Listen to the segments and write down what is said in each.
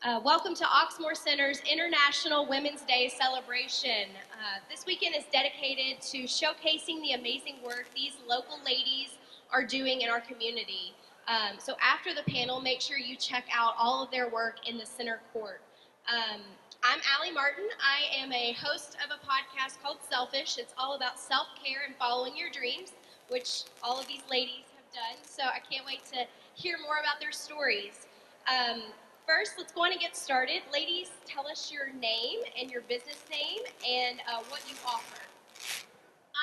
Welcome to Oxmoor Center's International Women's Day celebration. This weekend is dedicated to showcasing the amazing work these local ladies are doing in our community. So after the panel, make sure you check out all of their work in the center court. I'm Allie Martin. I am a host of a podcast called Selfish. It's all about self-care and following your dreams, which all of these ladies have done. So I can't wait to hear more about their stories. First, let's go on and get started. Ladies, tell us your name and your business name and what you offer.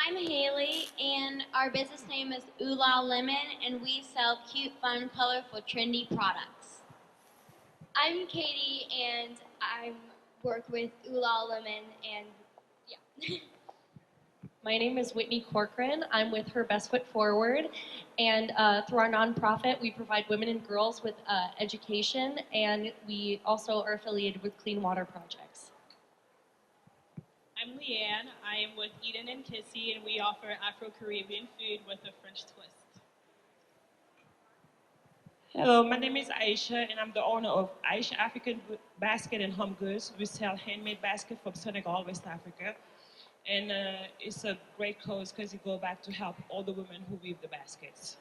I'm Haley, and our business name is Ooh La Lemon, and we sell cute, fun, colorful, trendy products. I'm Katie, and I work with Ooh La Lemon, and yeah. My name is Whitney Corcoran. I'm with Her Best Foot Forward, and through our nonprofit, we provide women and girls with education, and we also are affiliated with Clean Water Projects. I'm Leanne. I am with Eden and Kissy, and we offer Afro-Caribbean food with a French twist. Hello, my name is Aisha, and I'm the owner of Aisha African Basket and Home Goods. We sell handmade baskets from Senegal, West Africa. And it's a great cause because it goes back to help all the women who weave the baskets.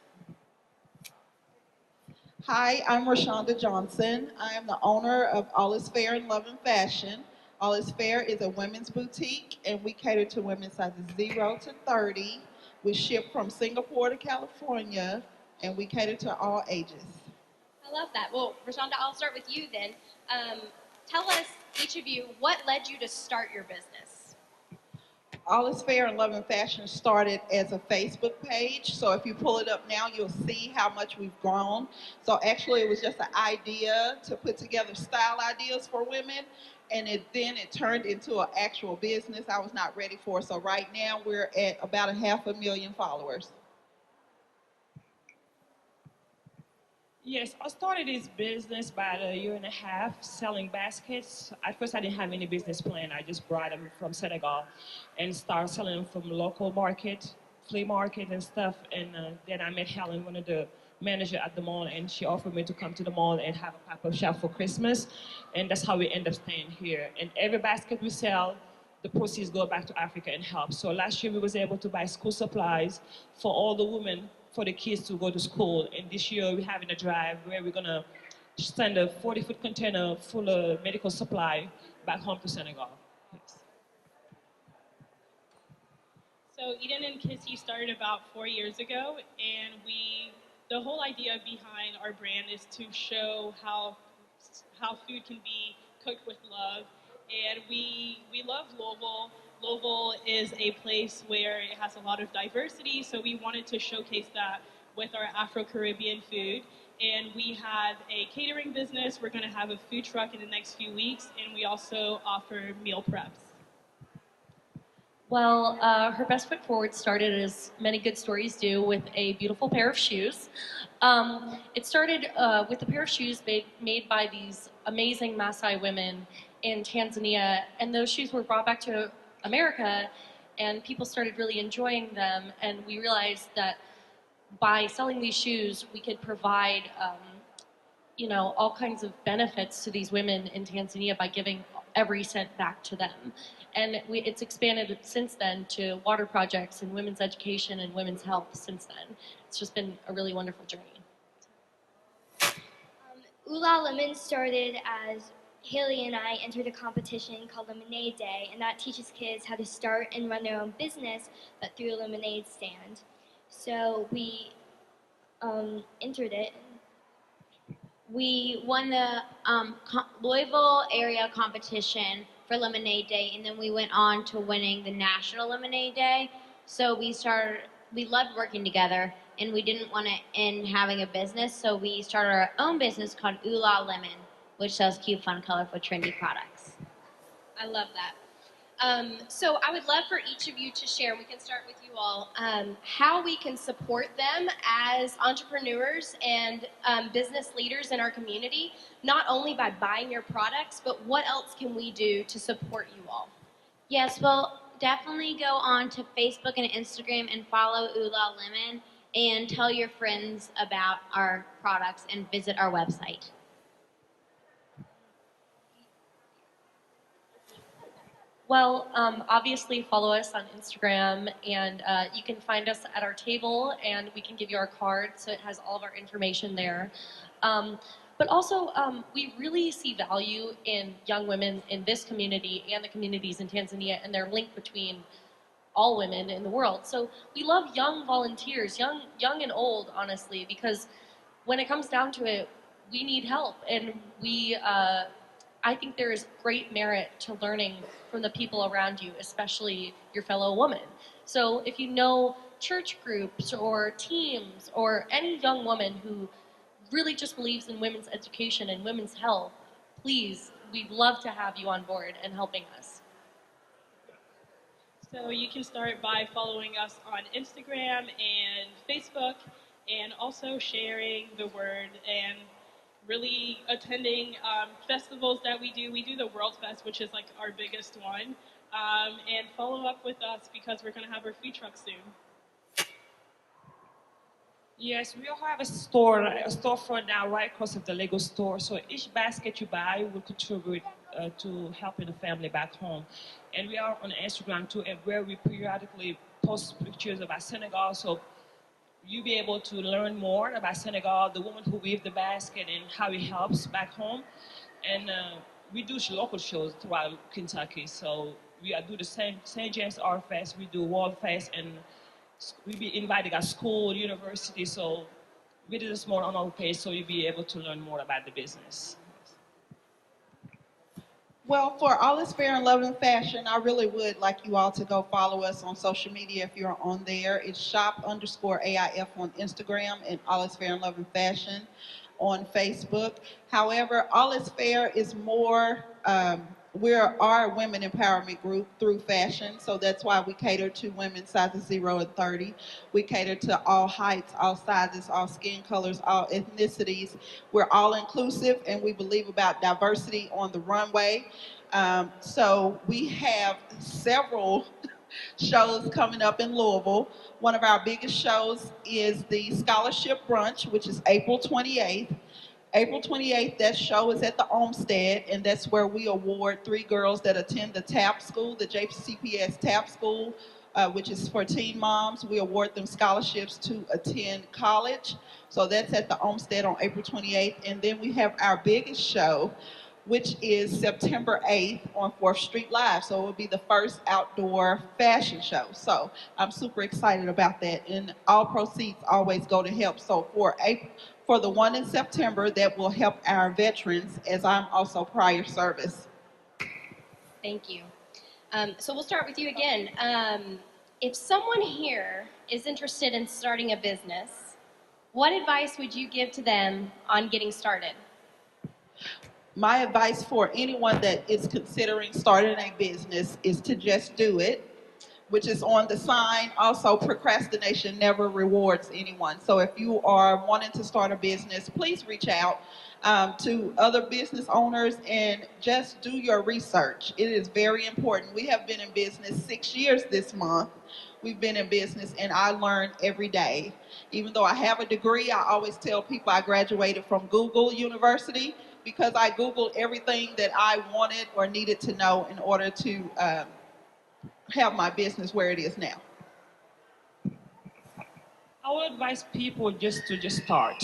Hi, I'm Rashonda Johnson. I am the owner of All Is Fair in Love and Fashion. All Is Fair is a women's boutique, and we cater to women's sizes 0 to 30. We ship from Singapore to California, and we cater to all ages. I love that. Well, Rashonda, I'll start with you then. Tell us, each of you, what led you to start your business? All Is Fair in Love and Fashion started as a Facebook page. So if you pull it up now, you'll see how much we've grown. So actually, it was just an idea to put together style ideas for women. And then it turned into an actual business I was not ready for. So right now, we're at about 500,000 followers. Yes, I started this business about 1.5 years selling baskets. At first, I didn't have any business plan. I just brought them from Senegal and started selling them from local market, flea market and stuff. And then I met Helen, one of the managers at the mall, and she offered me to come to the mall and have a pop-up shop for Christmas. And that's how we end up staying here. And every basket we sell, the proceeds go back to Africa and help. So last year we was able to buy school supplies for all the women, for the kids to go to school. And this year we're having a drive where we're gonna send a 40-foot container full of medical supply back home to Senegal. Yes. So Eden and Kissy started about 4 years ago, and the whole idea behind our brand is to show how food can be cooked with love. And we love Louisville. Louisville is a place where it has a lot of diversity, so we wanted to showcase that with our Afro-Caribbean food. And we have a catering business. We're going to have a food truck in the next few weeks, and we also offer meal preps. Well, Her Best Foot Forward started, as many good stories do, with a beautiful pair of shoes. It started with a pair of shoes made by these amazing Maasai women in Tanzania, and those shoes were brought back to America, and people started really enjoying them, and we realized that by selling these shoes, we could provide, all kinds of benefits to these women in Tanzania by giving every cent back to them. And it's expanded since then to water projects and women's education and women's health since then. It's just been a really wonderful journey. Ooh La Lemon started as Haley and I entered a competition called Lemonade Day, and that teaches kids how to start and run their own business, but through a lemonade stand. So we entered it. We won the Louisville area competition for Lemonade Day, and then we went on to winning the National Lemonade Day. So we loved working together, and we didn't want to end having a business, so we started our own business called Ooh La Lemon, which sells cute, fun, colorful, trendy products. I love that. So I would love for each of you to share, we can start with you all, how we can support them as entrepreneurs and business leaders in our community, not only by buying your products, but what else can we do to support you all? Yes, well, definitely go on to Facebook and Instagram and follow Ooh La Lemon and tell your friends about our products and visit our website. Well, obviously follow us on Instagram, and you can find us at our table, and we can give you our card, so it has all of our information there. But also, we really see value in young women in this community and the communities in Tanzania, and their link between all women in the world. So we love young volunteers, young and old, honestly, because when it comes down to it, we need help, and I think there is great merit to learning from the people around you, especially your fellow woman. So if you know church groups or teams or any young woman who really just believes in women's education and women's health, please, we'd love to have you on board and helping us. So you can start by following us on Instagram and Facebook, and also sharing the word and really attending festivals that we do. We do the World Fest, which is like our biggest one, and follow up with us because we're going to have our food truck soon. Yes, we also have a storefront now right across of the Lego store. So each basket you buy will contribute to helping the family back home. And we are on Instagram too, and where we periodically post pictures about Senegal. So you'll be able to learn more about Senegal, the woman who weave the basket, and how it helps back home. And we do local shows throughout Kentucky. So we do the same St. James Art Fest, we do World Fest, and we be inviting our school, university. So visit us more on our page so you'll be able to learn more about the business. Well, for All Is Fair in Love and Fashion, I really would like you all to go follow us on social media if you're on there. It's shop_AIF on Instagram and All Is Fair in Love and Fashion on Facebook. However, All Is Fair is more, we're our women empowerment group through fashion, so that's why we cater to women sizes 0 and 30. We cater to all heights, all sizes, all skin colors, all ethnicities. We're all inclusive, and we believe about diversity on the runway. So we have several shows coming up in Louisville. One of our biggest shows is the Scholarship Brunch, which is April 28th. April 28th, that show is at the Olmsted, and that's where we award 3 girls that attend the TAP school, the JCPS TAP school, which is for teen moms. We award them scholarships to attend college. So that's at the Olmsted on April 28th. And then we have our biggest show, which is September 8th on 4th Street Live. So it will be the first outdoor fashion show. So I'm super excited about that. And all proceeds always go to help. So for the one in September, that will help our veterans, as I'm also prior service. Thank you. So we'll start with you again. If someone here is interested in starting a business, what advice would you give to them on getting started? My advice for anyone that is considering starting a business is to just do it, which is on the sign. Also, procrastination never rewards anyone. So if you are wanting to start a business, please reach out to other business owners and just do your research. It is very important. We have been in business 6 years this month. We've been in business, and I learn every day. Even though I have a degree, I always tell people I graduated from Google University, because I Googled everything that I wanted or needed to know in order to have my business where it is now. I would advise people just to start.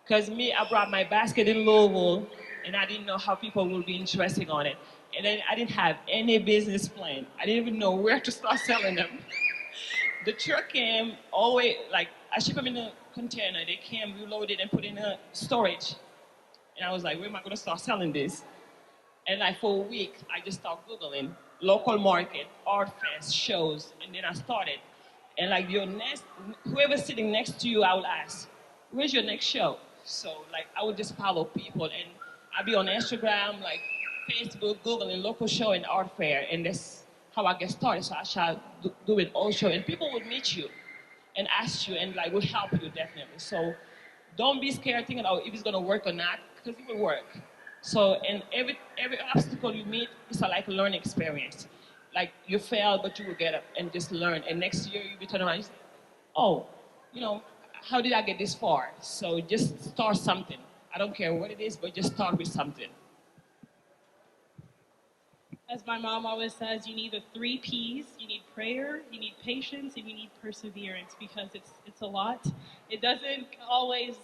Because I brought my basket in Louisville, and I didn't know how people would be interested on it. And then I didn't have any business plan. I didn't even know where to start selling them. The truck came all the way, like, I shipped them in a container. They came, we loaded and put in a storage. And I was like, where am I going to start selling this? And like for a week, I just started Googling local market, art fest, shows, and then I started. And like whoever's sitting next to you, I would ask, where's your next show? So like I would just follow people, and I'd be on Instagram, like Facebook, Googling local show and art fair, and that's how I get started. So I started doing all show, and people would meet you and ask you, and like would help you definitely. So don't be scared thinking, oh, if it's gonna work or not, because it will work. So, and every obstacle you meet is like a learning experience. Like you fail, but you will get up and just learn. And next year you'll be turning around and say, oh, how did I get this far? So just start something. I don't care what it is, but just start with something. As my mom always says, you need the 3 P's. You need prayer, you need patience, and you need perseverance because it's a lot. It doesn't always,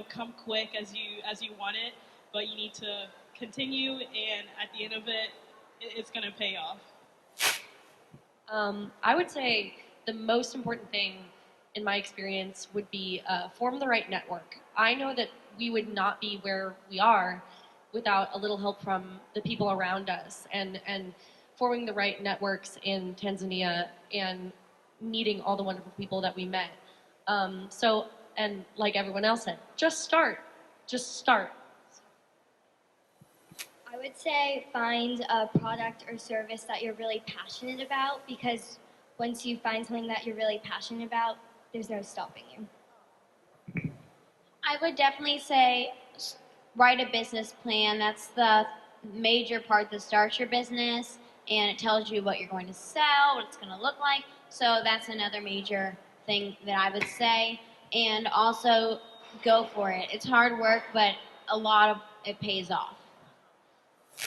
come quick as you want it, but you need to continue, and at the end of it, it's going to pay off. I would say the most important thing in my experience would be form the right network. I know that we would not be where we are without a little help from the people around us and forming the right networks in Tanzania and meeting all the wonderful people that we met. And like everyone else said, just start. Just start. I would say find a product or service that you're really passionate about, because once you find something that you're really passionate about, there's no stopping you. I would definitely say write a business plan. That's the major part that starts your business, and it tells you what you're going to sell, what it's going to look like. So that's another major thing that I would say. And also go for it. It's hard work, but a lot of it pays off.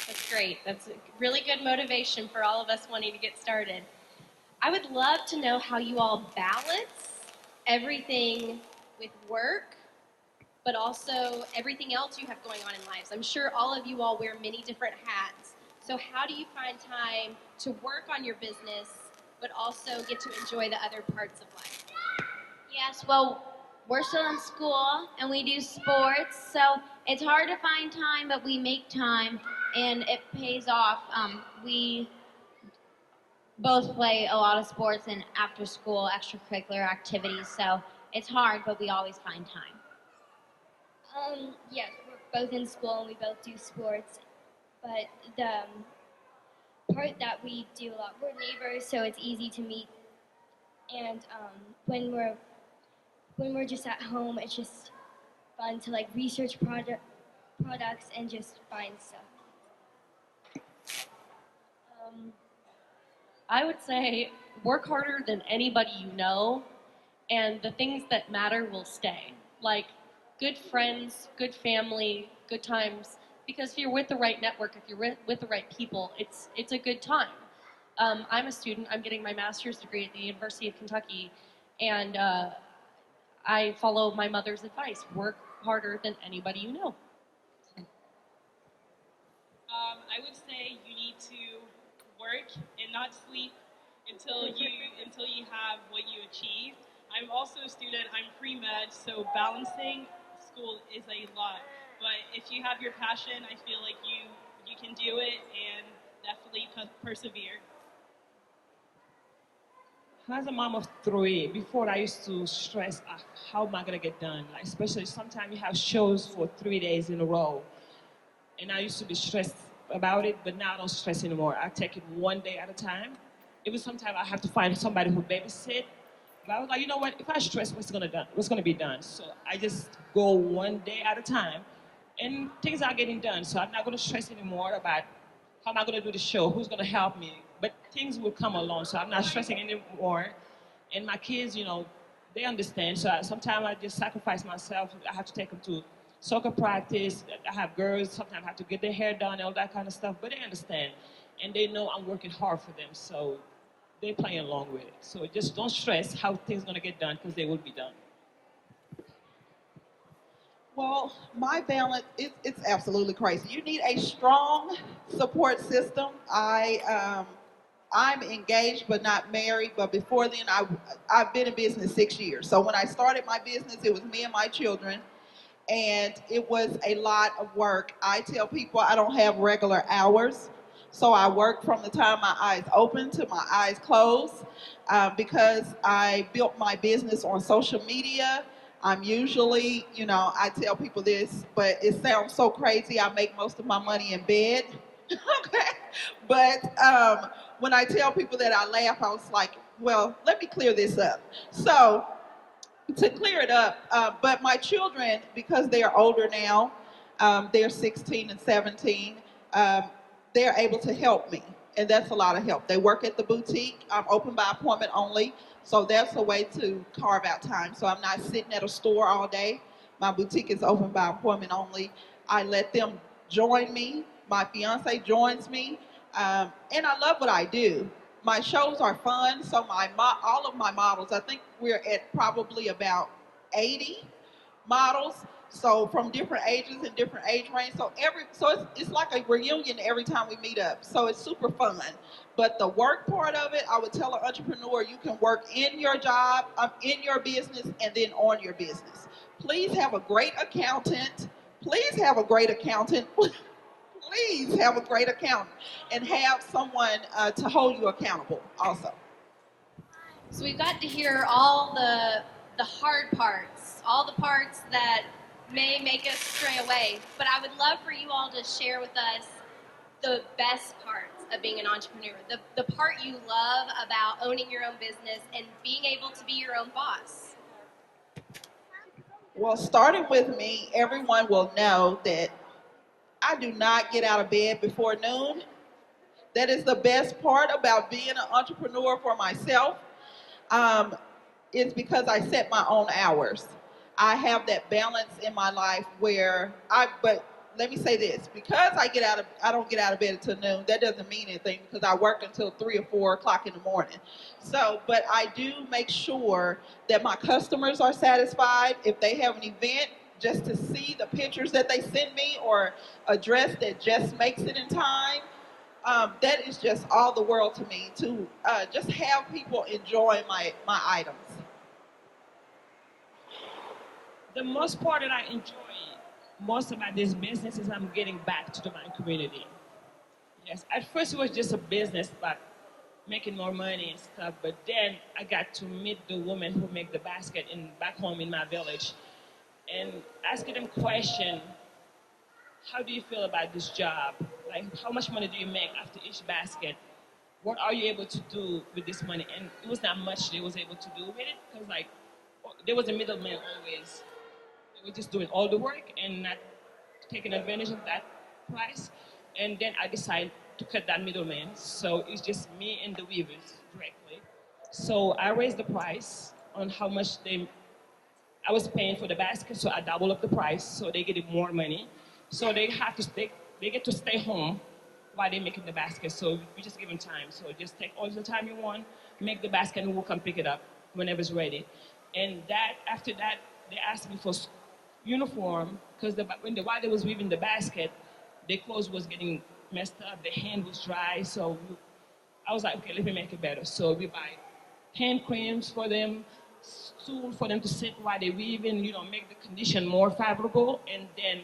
That's great. That's a really good motivation for all of us wanting to get started. I would love to know how you all balance everything with work, but also everything else you have going on in lives. I'm sure all of you all wear many different hats. So how do you find time to work on your business, but also get to enjoy the other parts of life? Yes, well, we're still in school and we do sports, so it's hard to find time, but we make time and it pays off. We both play a lot of sports and after school extracurricular activities, so it's hard, but we always find time. Yes, we're both in school and we both do sports, but the part that we do a lot, we're neighbors, so it's easy to meet. And when we're just at home, it's just fun to like research products and just find stuff. I would say work harder than anybody you know, and the things that matter will stay. Like good friends, good family, good times. Because if you're with the right network, if you're with the right people, it's a good time. I'm a student. I'm getting my master's degree at the University of Kentucky, and I follow my mother's advice: work harder than anybody you know. I would say you need to work and not sleep until you have what you achieve. I'm also a student. I'm pre-med, so balancing school is a lot. But if you have your passion, I feel like you can do it and definitely persevere. As a mom of 3, before I used to stress how am I gonna get done? Like especially sometimes you have shows for 3 days in a row, and I used to be stressed about it, but now I don't stress anymore. I take it one day at a time. Even sometimes I have to find somebody who babysit. But I was like, you know what? If I stress, what's gonna be done? So I just go one day at a time, and things are getting done. So I'm not gonna stress anymore about how am I gonna do the show? Who's gonna help me? But things will come along, so I'm not stressing anymore. And my kids, they understand. So sometimes I just sacrifice myself. I have to take them to soccer practice. I have girls. Sometimes I have to get their hair done and all that kind of stuff. But they understand, and they know I'm working hard for them. So they're playing along with it. So just don't stress how things are gonna get done because they will be done. Well, my balance, it's absolutely crazy. You need a strong support system. I'm engaged but not married, but before then I've been in business 6 years. So when I started my business, it was me and my children, and it was a lot of work. I tell people I don't have regular hours, so I work from the time my eyes open to my eyes close, because I built my business on social media. I'm usually, I tell people this, but it sounds so crazy. I make most of my money in bed. Okay. But when I tell people that, I laugh. I was like, well, let me clear this up. So to clear it up, but my children, because they are older now, they're 16 and 17, they're able to help me. And that's a lot of help. They work at the boutique. I'm open by appointment only. So that's a way to carve out time. So I'm not sitting at a store all day. My boutique is open by appointment only. I let them join me. My fiance joins me. And I love what I do. My shows are fun, so all of my models, I think we're at probably about 80 models. So from different ages and different age range. So it's like a reunion every time we meet up. So it's super fun. But the work part of it, I would tell an entrepreneur you can work in your job, in your business, and then on your business. Please have a great accountant. Please have a great accountant. Please have a great accountant and have someone to hold you accountable also. So we've got to hear all the hard parts, all the parts that may make us stray away. But I would love for you all to share with us the best parts of being an entrepreneur, the part you love about owning your own business and being able to be your own boss. Well, starting with me, everyone will know that I do not get out of bed before noon. That is the best part about being an entrepreneur for myself. It's because I set my own hours. I have that balance in my life but let me say this, because I don't get out of bed until noon, that doesn't mean anything because I work until 3 or 4 o'clock in the morning. So, but I do make sure that my customers are satisfied. If they have an event, just to see the pictures that they send me or a dress that just makes it in time, that is just all the world to me, to just have people enjoy my items. The most part that I enjoy most about this business is I'm getting back to my community. Yes, at first it was just a business, but making more money and stuff. But then I got to meet the women who make the basket back home in my village, and asking them question, how do you feel about this job? Like, how much money do you make after each basket? What are you able to do with this money? And it was not much they was able to do with it, because like there was a middleman always. They were just doing all the work and not taking advantage of that price. And then I decided to cut that middleman. So it's just me and the weavers directly. So I raised the price on how much I was paying for the basket, so I doubled up the price, so they get more money. So they get to stay home while they're making the basket. So we just give them time. So just take all the time you want, make the basket, and we'll come pick it up whenever it's ready. And after that, they asked me for uniform, because while they was weaving the basket, their clothes was getting messed up, their hand was dry. So I was like, okay, let me make it better. So we buy hand creams for them, stool for them to sit while they're weaving, make the condition more favorable. And then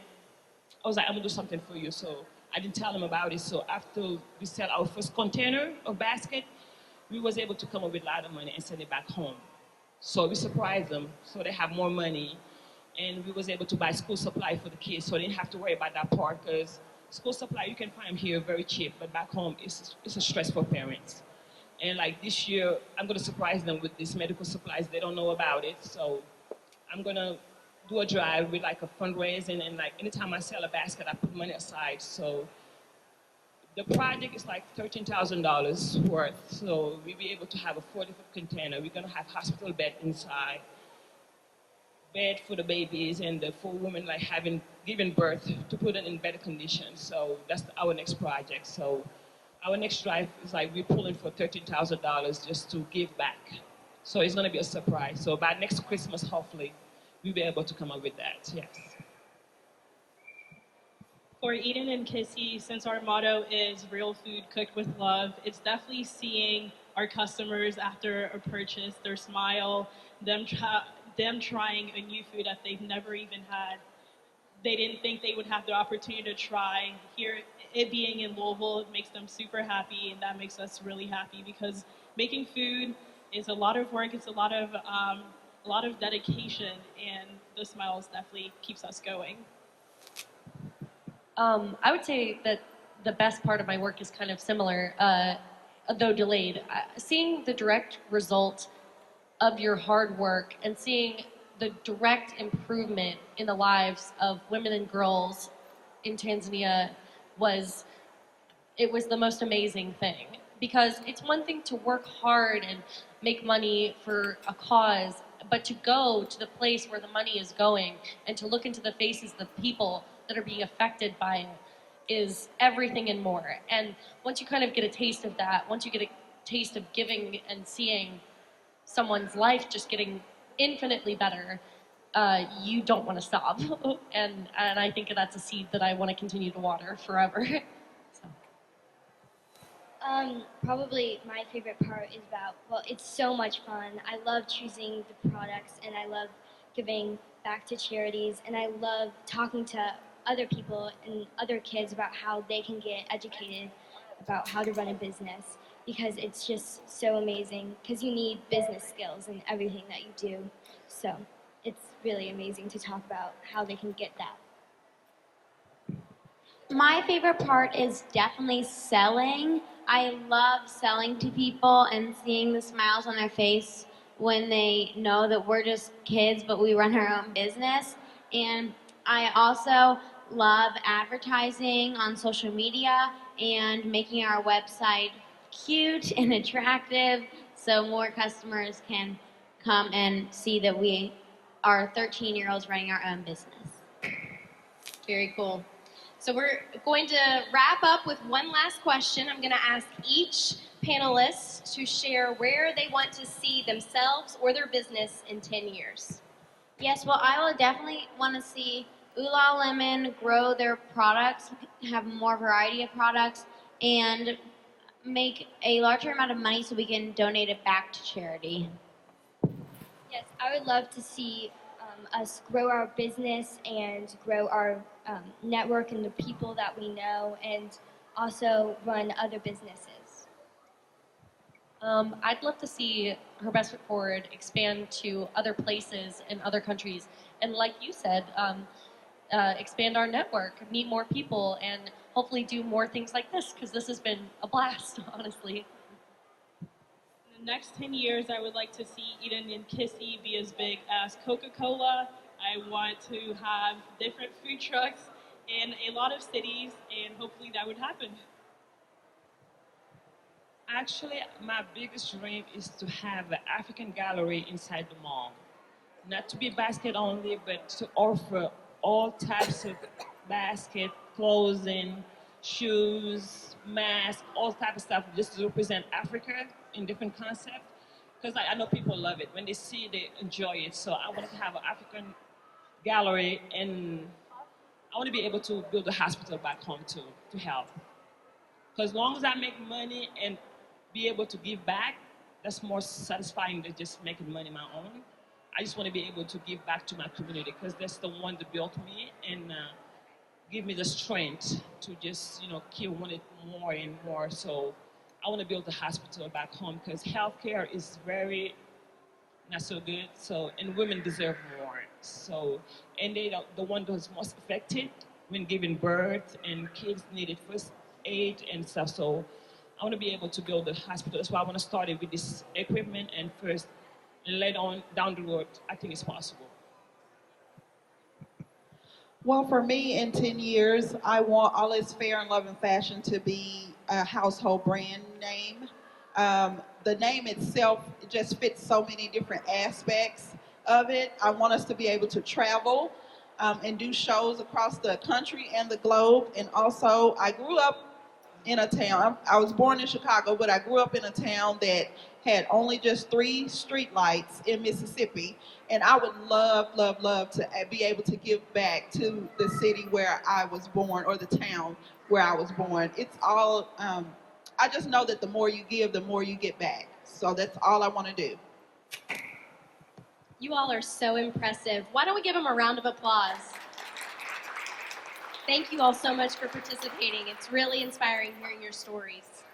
I was like, I'm gonna do something for you. So I didn't tell them about it. So after we sell our first container of basket, we was able to come up with a lot of money and send it back home. So we surprised them, so they have more money. And we was able to buy school supply for the kids, so they didn't have to worry about that part, because school supply you can find here very cheap, but back home it's a stress for parents. And like this year, I'm gonna surprise them with these medical supplies. They don't know about it, so I'm gonna do a drive with like a fundraising, and like anytime I sell a basket, I put money aside. So the project is like $13,000 worth. So we'll be able to have a 40-foot container. We're gonna have hospital bed inside, bed for the babies and the for women like giving birth, to put it in better condition. So that's our next project. So our next drive is like we're pulling for $13,000 just to give back. So it's gonna be a surprise. So by next Christmas, hopefully, we'll be able to come up with that. Yes. For Eden and Kissy, since our motto is real food cooked with love, it's definitely seeing our customers after a purchase, their smile, them trying a new food that they've never even had. They didn't think they would have the opportunity to try. Here, it being in Louisville, it makes them super happy, and that makes us really happy, because making food is a lot of work. It's a lot of dedication, and the smiles definitely keeps us going. I would say that the best part of my work is kind of similar, though delayed. Seeing the direct result of your hard work and seeing the direct improvement in the lives of women and girls in Tanzania was the most amazing thing. Because it's one thing to work hard and make money for a cause, but to go to the place where the money is going and to look into the faces of the people that are being affected by it, is everything and more. And once you kind of get a taste of that, once you get a taste of giving and seeing someone's life just getting infinitely better, you don't want to stop. and I think that's a seed that I want to continue to water forever. So. Probably my favorite part is it's so much fun. I love choosing the products, and I love giving back to charities, and I love talking to other people and other kids about how they can get educated about how to run a business, because it's just so amazing, because you need business skills in everything that you do. So it's really amazing to talk about how they can get that. My favorite part is definitely selling. I love selling to people and seeing the smiles on their face when they know that we're just kids, but we run our own business. And I also love advertising on social media and making our website cute and attractive so more customers can come and see that we are 13-year-olds running our own business. Very cool. So we're going to wrap up with one last question. I'm going to ask each panelist to share where they want to see themselves or their business in 10 years. Yes, well, I will definitely want to see Oolah Lemon grow their products, have more variety of products, and make a larger amount of money so we can donate it back to charity. Yes, I would love to see us grow our business and grow our network and the people that we know, and also run other businesses. I'd love to see Her Best Foot Forward expand to other places in other countries. And like you said, expand our network, meet more people, and hopefully do more things like this, because this has been a blast, honestly. In the next 10 years, I would like to see Eden and Kissy be as big as Coca-Cola. I want to have different food trucks in a lot of cities, and hopefully that would happen. Actually, my biggest dream is to have an African gallery inside the mall. Not to be basket only, but to offer all types of basket, clothing, shoes, masks, all type of stuff just to represent Africa in different concepts. Because I know people love it. When they see it, they enjoy it. So I wanted to have an African gallery, and I want to be able to build a hospital back home to help. Because as long as I make money and be able to give back, that's more satisfying than just making money my own. I just want to be able to give back to my community, because that's the one that built me and give me the strength to just, keep wanting more and more. So I want to build a hospital back home, because healthcare is very not so good. So, and women deserve more. So, and they are the one that's most affected when giving birth, and kids needed first aid and stuff. So I want to be able to build a hospital. That's why I want to start it with this equipment, and first, and later on down the road, I think it's possible. Well, for me, in 10 years, I want All Is Fair in Love and Fashion to be a household brand name. The name itself just fits so many different aspects of it. I want us to be able to travel and do shows across the country and the globe. And also, I grew up in a town. I was born in Chicago, but I grew up in a town that had only just 3 street lights in Mississippi. And I would love, love, love to be able to give back to the city where I was born, or the town where I was born. It's all, I just know that the more you give, the more you get back. So that's all I want to do. You all are so impressive. Why don't we give them a round of applause? Thank you all so much for participating. It's really inspiring hearing your stories.